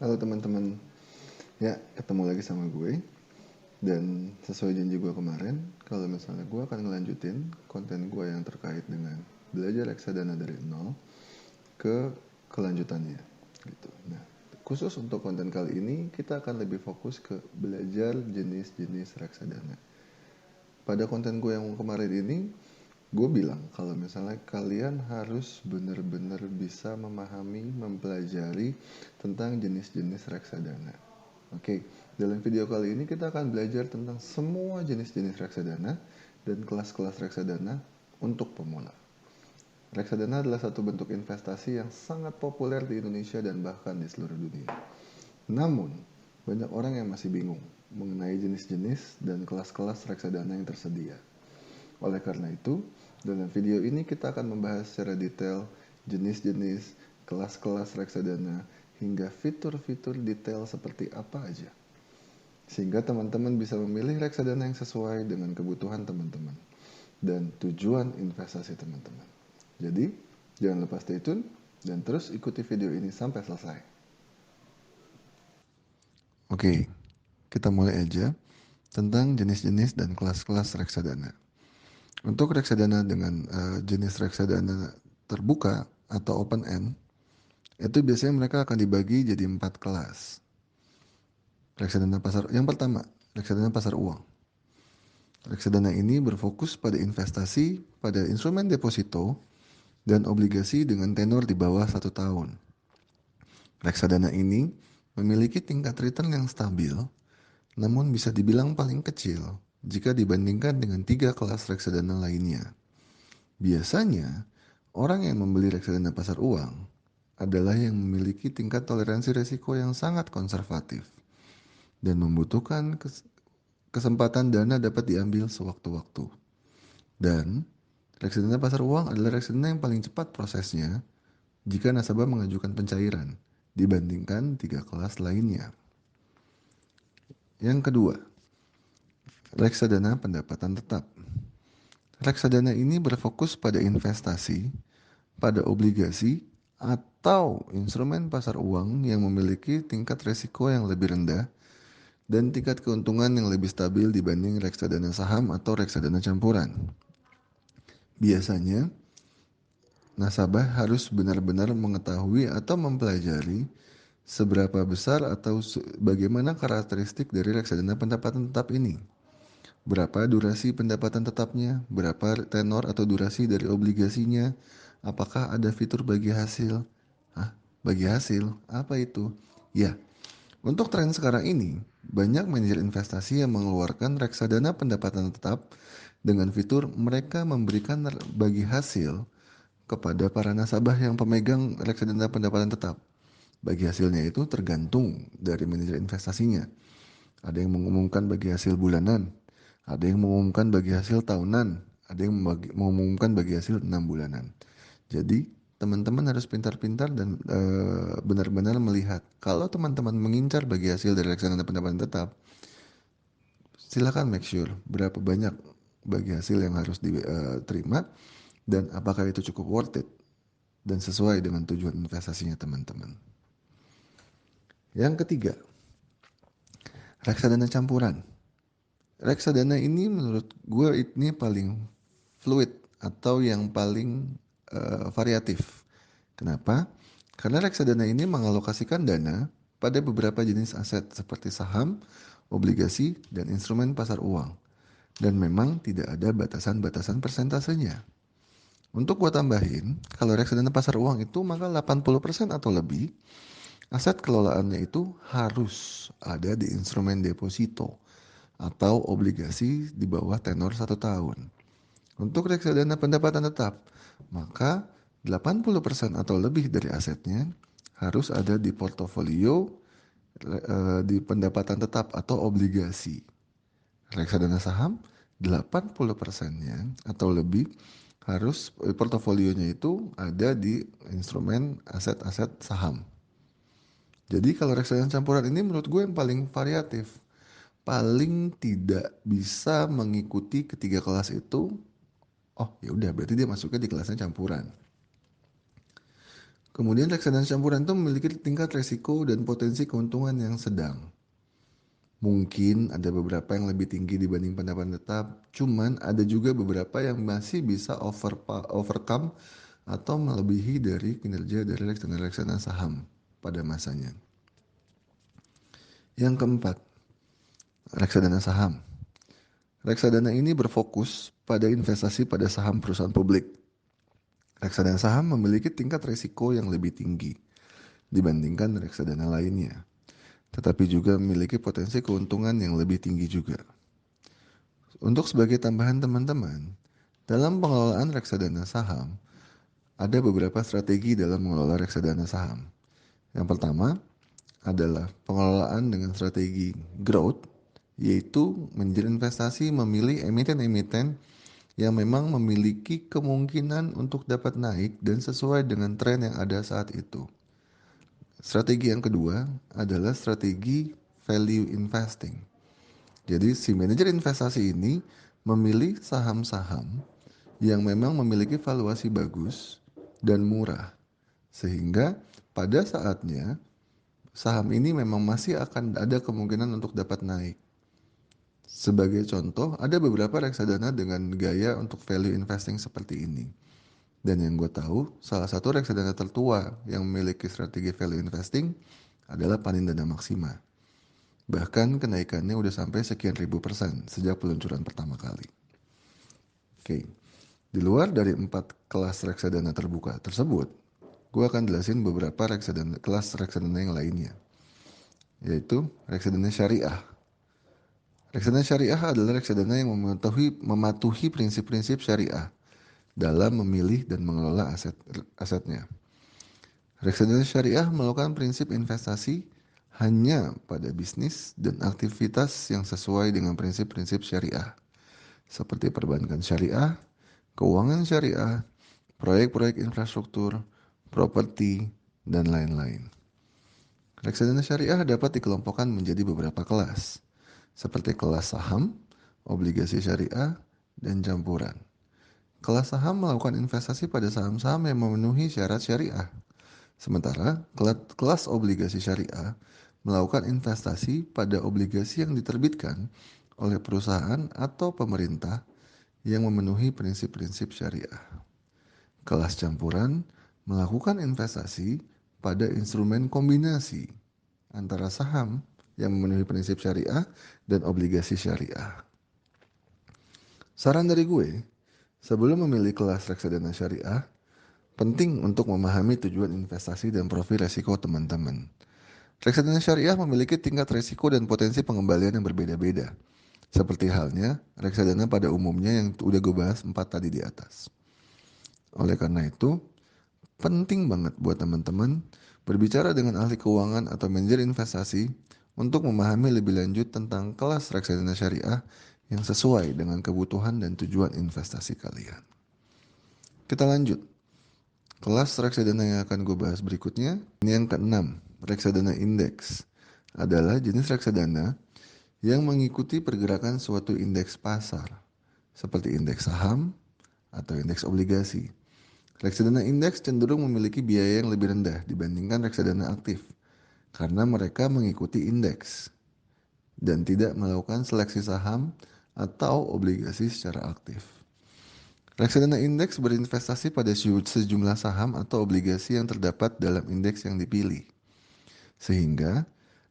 Halo teman-teman, ya ketemu lagi sama gue. Dan sesuai janji gue kemarin, kalau misalnya gue akan ngelanjutin konten gue yang terkait dengan belajar reksadana dari nol ke kelanjutannya gitu. Nah, khusus untuk konten kali ini kita akan lebih fokus ke belajar jenis-jenis reksadana. Pada konten gue yang kemarin ini, gue bilang kalau misalnya kalian harus benar-benar bisa memahami, mempelajari tentang jenis-jenis reksadana. Oke, dalam video kali ini kita akan belajar tentang semua jenis-jenis reksadana dan kelas-kelas reksadana untuk pemula. Reksadana adalah satu bentuk investasi yang sangat populer di Indonesia dan bahkan di seluruh dunia. Namun, banyak orang yang masih bingung mengenai jenis-jenis dan kelas-kelas reksadana yang tersedia. Oleh karena itu, dalam video ini kita akan membahas secara detail jenis-jenis, kelas-kelas reksadana, hingga fitur-fitur detail seperti apa aja. Sehingga teman-teman bisa memilih reksadana yang sesuai dengan kebutuhan teman-teman dan tujuan investasi teman-teman. Jadi, jangan lupa stay tune dan terus ikuti video ini sampai selesai. Oke, kita mulai aja tentang jenis-jenis dan kelas-kelas reksadana. Untuk reksadana dengan jenis reksadana terbuka atau open end, itu biasanya mereka akan dibagi jadi 4 kelas. Reksadana pasar yang pertama, reksadana pasar uang. Reksadana ini berfokus pada investasi pada instrumen deposito dan obligasi dengan tenor di bawah 1 tahun. Reksadana ini memiliki tingkat return yang stabil, namun bisa dibilang paling kecil jika dibandingkan dengan 3 kelas reksadana lainnya. Biasanya, orang yang membeli reksadana pasar uang adalah yang memiliki tingkat toleransi risiko yang sangat konservatif dan membutuhkan kesempatan dana dapat diambil sewaktu-waktu. Dan reksadana pasar uang adalah reksadana yang paling cepat prosesnya jika nasabah mengajukan pencairan dibandingkan 3 kelas lainnya. Yang kedua, reksadana pendapatan tetap. Reksadana ini berfokus pada investasi, pada obligasi, atau instrumen pasar uang yang memiliki tingkat risiko yang lebih rendah dan tingkat keuntungan yang lebih stabil dibanding reksadana saham atau reksadana campuran. Biasanya, nasabah harus benar-benar mengetahui atau mempelajari seberapa besar atau bagaimana karakteristik dari reksadana pendapatan tetap ini. Berapa durasi pendapatan tetapnya, berapa tenor atau durasi dari obligasinya, apakah ada fitur bagi hasil. Bagi hasil, apa itu? Ya, untuk tren sekarang ini, banyak manajer investasi yang mengeluarkan reksadana pendapatan tetap dengan fitur mereka memberikan bagi hasil kepada para nasabah yang pemegang reksadana pendapatan tetap. Bagi hasilnya itu tergantung dari manajer investasinya. Ada yang mengumumkan bagi hasil bulanan, ada yang mengumumkan bagi hasil tahunan, ada yang mengumumkan bagi hasil 6 bulanan. Jadi teman-teman harus pintar-pintar dan benar-benar melihat. Kalau teman-teman mengincar bagi hasil dari reksadana pendapatan tetap, silakan make sure berapa banyak bagi hasil yang harus diterima dan apakah itu cukup worth it dan sesuai dengan tujuan investasinya teman-teman. Yang ketiga, reksadana campuran. Reksadana ini menurut gue ini paling fluid atau yang paling variatif. Kenapa? Karena reksadana ini mengalokasikan dana pada beberapa jenis aset seperti saham, obligasi, dan instrumen pasar uang. Dan memang tidak ada batasan-batasan persentasenya. Untuk gue tambahin, kalau reksadana pasar uang itu maka 80% atau lebih aset kelolaannya itu harus ada di instrumen deposito atau obligasi di bawah tenor 1 tahun. Untuk reksadana pendapatan tetap, maka 80% atau lebih dari asetnya harus ada di portofolio di pendapatan tetap atau obligasi. Reksadana saham 80%-nya atau lebih harus portofolionya itu ada di instrumen aset-aset saham. Jadi kalau reksadana campuran ini menurut gue yang paling variatif. Paling tidak bisa mengikuti ketiga kelas itu, oh ya udah berarti dia masuknya di kelasnya campuran. Kemudian reksadana campuran itu memiliki tingkat resiko dan potensi keuntungan yang sedang. Mungkin ada beberapa yang lebih tinggi dibanding pendapatan tetap, cuman ada juga beberapa yang masih bisa overcome atau melebihi dari kinerja dari reksadana saham pada masanya. Yang keempat, reksadana saham. Reksadana ini berfokus pada investasi pada saham perusahaan publik. Reksadana saham memiliki tingkat risiko yang lebih tinggi dibandingkan reksadana lainnya, tetapi juga memiliki potensi keuntungan yang lebih tinggi juga. Untuk sebagai tambahan teman-teman, dalam pengelolaan reksadana saham, ada beberapa strategi dalam mengelola reksadana saham. Yang pertama adalah pengelolaan dengan strategi growth, yaitu menjadi investasi memilih emiten-emiten yang memang memiliki kemungkinan untuk dapat naik dan sesuai dengan tren yang ada saat itu. Strategi yang kedua adalah strategi value investing. Jadi si manajer investasi ini memilih saham-saham yang memang memiliki valuasi bagus dan murah. Sehingga pada saatnya saham ini memang masih akan ada kemungkinan untuk dapat naik. Sebagai contoh, ada beberapa reksadana dengan gaya untuk value investing seperti ini. Dan yang gue tahu, salah satu reksadana tertua yang memiliki strategi value investing adalah Panindana Maksima. Bahkan kenaikannya udah sampai sekian ribu % sejak peluncuran pertama kali. Oke, di luar dari 4 kelas reksadana terbuka tersebut, gue akan jelasin beberapa kelas reksadana yang lainnya, yaitu reksadana syariah. Reksadana syariah adalah reksadana yang mematuhi prinsip-prinsip syariah dalam memilih dan mengelola asetnya. Reksadana syariah melakukan prinsip investasi hanya pada bisnis dan aktivitas yang sesuai dengan prinsip-prinsip syariah, seperti perbankan syariah, keuangan syariah, proyek-proyek infrastruktur, properti, dan lain-lain. Reksadana syariah dapat dikelompokkan menjadi beberapa kelas, seperti kelas saham, obligasi syariah, dan campuran. Kelas saham melakukan investasi pada saham-saham yang memenuhi syarat syariah. Sementara kelas obligasi syariah melakukan investasi pada obligasi yang diterbitkan oleh perusahaan atau pemerintah yang memenuhi prinsip-prinsip syariah. Kelas campuran melakukan investasi pada instrumen kombinasi antara saham yang memenuhi prinsip syariah dan obligasi syariah. Saran dari gue, sebelum memilih kelas reksadana syariah, penting untuk memahami tujuan investasi dan profil resiko teman-teman. Reksadana syariah memiliki tingkat resiko dan potensi pengembalian yang berbeda-beda. Seperti halnya reksadana pada umumnya yang udah gue bahas 4 tadi di atas. Oleh karena itu, penting banget buat teman-teman berbicara dengan ahli keuangan atau manajer investasi untuk memahami lebih lanjut tentang kelas reksadana syariah yang sesuai dengan kebutuhan dan tujuan investasi kalian. Kita lanjut. Kelas reksadana yang akan gue bahas berikutnya, ini yang keenam, reksadana indeks. Adalah jenis reksadana yang mengikuti pergerakan suatu indeks pasar, seperti indeks saham atau indeks obligasi. Reksadana indeks cenderung memiliki biaya yang lebih rendah dibandingkan reksadana aktif, karena mereka mengikuti indeks dan tidak melakukan seleksi saham atau obligasi secara aktif. Reksadana indeks berinvestasi pada sejumlah saham atau obligasi yang terdapat dalam indeks yang dipilih, sehingga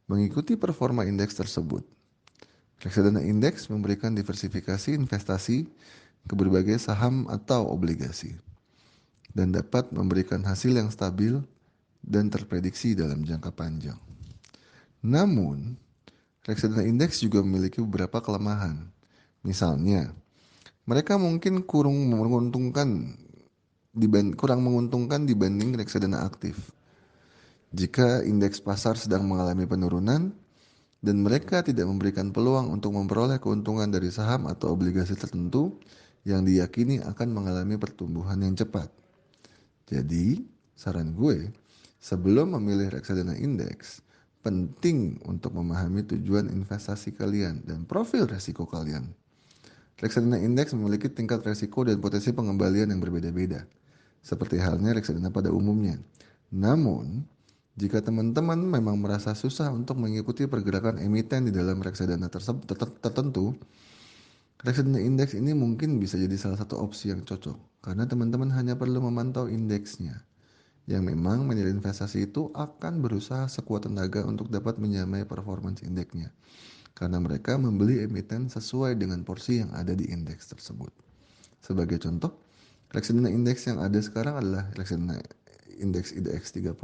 mengikuti performa indeks tersebut. Reksadana indeks memberikan diversifikasi investasi ke berbagai saham atau obligasi, dan dapat memberikan hasil yang stabil dan terprediksi dalam jangka panjang. Namun, reksadana indeks juga memiliki beberapa kelemahan. Misalnya, mereka mungkin kurang menguntungkan dibanding reksadana aktif. Jika indeks pasar sedang mengalami penurunan dan mereka tidak memberikan peluang untuk memperoleh keuntungan dari saham atau obligasi tertentu yang diyakini akan mengalami pertumbuhan yang cepat. Jadi, saran gue, sebelum memilih reksadana indeks, penting untuk memahami tujuan investasi kalian dan profil resiko kalian. Reksadana indeks memiliki tingkat resiko dan potensi pengembalian yang berbeda-beda, seperti halnya reksadana pada umumnya. Namun, jika teman-teman memang merasa susah untuk mengikuti pergerakan emiten di dalam reksadana tertentu, reksadana indeks ini mungkin bisa jadi salah satu opsi yang cocok, karena teman-teman hanya perlu memantau indeksnya, yang memang manajer investasi itu akan berusaha sekuat tenaga untuk dapat menyamai performance indeksnya, karena mereka membeli emiten sesuai dengan porsi yang ada di indeks tersebut. Sebagai contoh, reksadana indeks yang ada sekarang adalah reksadana indeks IDX 30,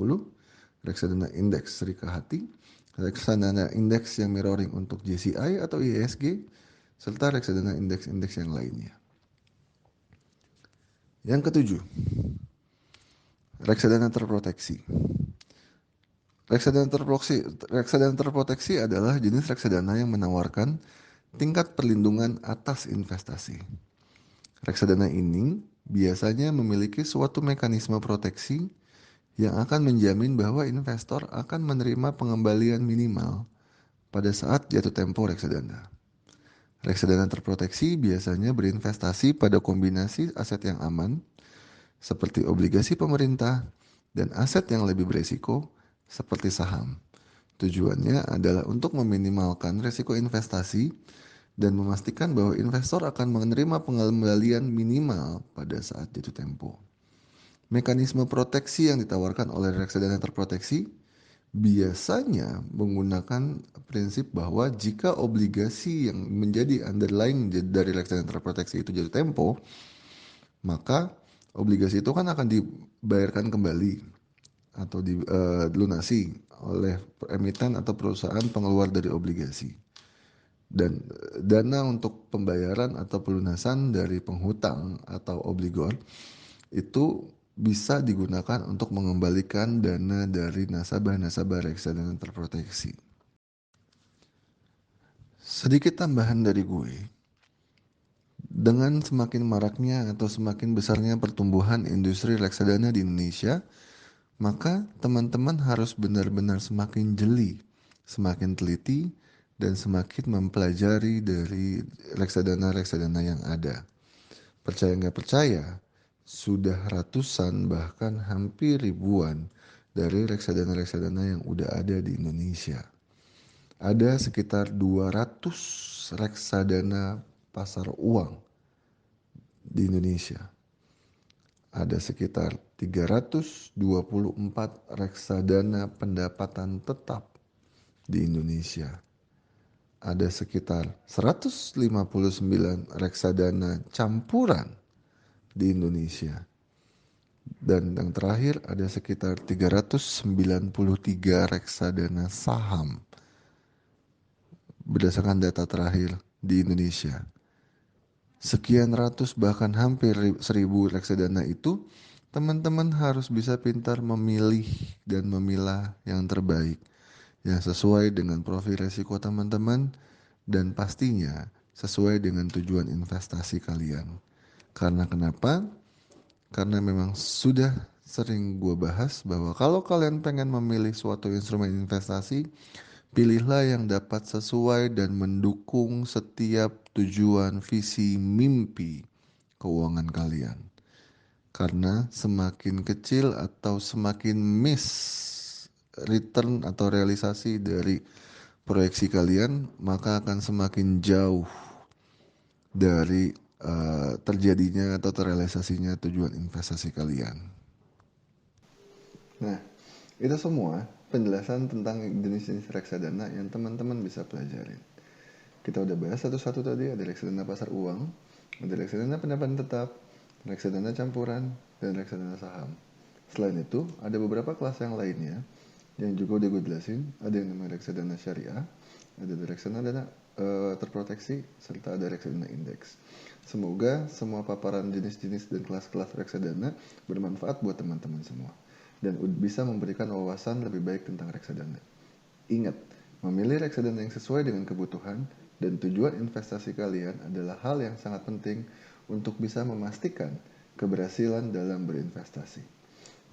reksadana indeks Sri Kahati, reksadana indeks yang mirroring untuk JCI atau IISG, serta reksadana indeks-indeks yang lainnya. Yang ketujuh, reksadana terproteksi. Reksadana terproteksi adalah jenis reksadana yang menawarkan tingkat perlindungan atas investasi. Reksadana ini biasanya memiliki suatu mekanisme proteksi yang akan menjamin bahwa investor akan menerima pengembalian minimal pada saat jatuh tempo reksadana. Reksadana terproteksi biasanya berinvestasi pada kombinasi aset yang aman, seperti obligasi pemerintah, dan aset yang lebih beresiko, seperti saham. Tujuannya adalah untuk meminimalkan risiko investasi dan memastikan bahwa investor akan menerima pengembalian minimal pada saat jatuh tempo. Mekanisme proteksi yang ditawarkan oleh reksadana terproteksi biasanya menggunakan prinsip bahwa jika obligasi yang menjadi underlying dari reksadana terproteksi itu jatuh tempo, maka obligasi itu kan akan dibayarkan kembali atau dilunasi oleh emiten atau perusahaan pengeluar dari obligasi. Dan dana untuk pembayaran atau pelunasan dari penghutang atau obligor itu bisa digunakan untuk mengembalikan dana dari nasabah-nasabah reksadana terproteksi. Sedikit tambahan dari gue, dengan semakin maraknya atau semakin besarnya pertumbuhan industri reksadana di Indonesia, maka teman-teman harus benar-benar semakin jeli, semakin teliti, dan semakin mempelajari dari reksadana-reksadana yang ada. Percaya nggak percaya, sudah ratusan bahkan hampir ribuan dari reksadana-reksadana yang udah ada di Indonesia. Ada sekitar 200 reksadana pasar uang di Indonesia. Ada sekitar 324 reksadana pendapatan tetap di Indonesia. Ada sekitar 159 reksadana campuran di Indonesia. Dan yang terakhir ada sekitar 393 reksadana saham berdasarkan data terakhir di Indonesia. Sekian ratus bahkan hampir 1000 reksadana itu, teman-teman harus bisa pintar memilih dan memilah yang terbaik, yang sesuai dengan profil resiko teman-teman dan pastinya sesuai dengan tujuan investasi kalian. Karena kenapa? Karena memang sudah sering gue bahas bahwa kalau kalian pengen memilih suatu instrumen investasi, pilihlah yang dapat sesuai dan mendukung setiap tujuan visi mimpi keuangan kalian. Karena semakin kecil atau semakin miss return atau realisasi dari proyeksi kalian, maka akan semakin jauh dari terjadinya atau terrealisasinya tujuan investasi kalian. Nah, itu semua penjelasan tentang jenis-jenis reksadana yang teman-teman bisa pelajarin. Kita udah bahas satu-satu tadi, ada reksadana pasar uang, ada reksadana pendapatan tetap, reksadana campuran, dan reksadana saham. Selain itu, ada beberapa kelas yang lainnya yang juga udah gue jelasin. Ada yang namanya reksadana syariah, ada reksadana terproteksi, serta ada reksadana indeks. Semoga semua paparan jenis-jenis dan kelas-kelas reksadana bermanfaat buat teman-teman semua dan bisa memberikan wawasan lebih baik tentang reksadana. Ingat, memilih reksadana yang sesuai dengan kebutuhan dan tujuan investasi kalian adalah hal yang sangat penting untuk bisa memastikan keberhasilan dalam berinvestasi.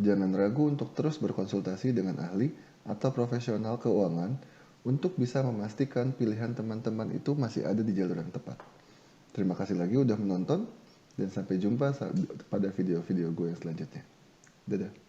Jangan ragu untuk terus berkonsultasi dengan ahli atau profesional keuangan untuk bisa memastikan pilihan teman-teman itu masih ada di jalur yang tepat. Terima kasih lagi udah menonton dan sampai jumpa pada video-video gue yang selanjutnya. Dadah.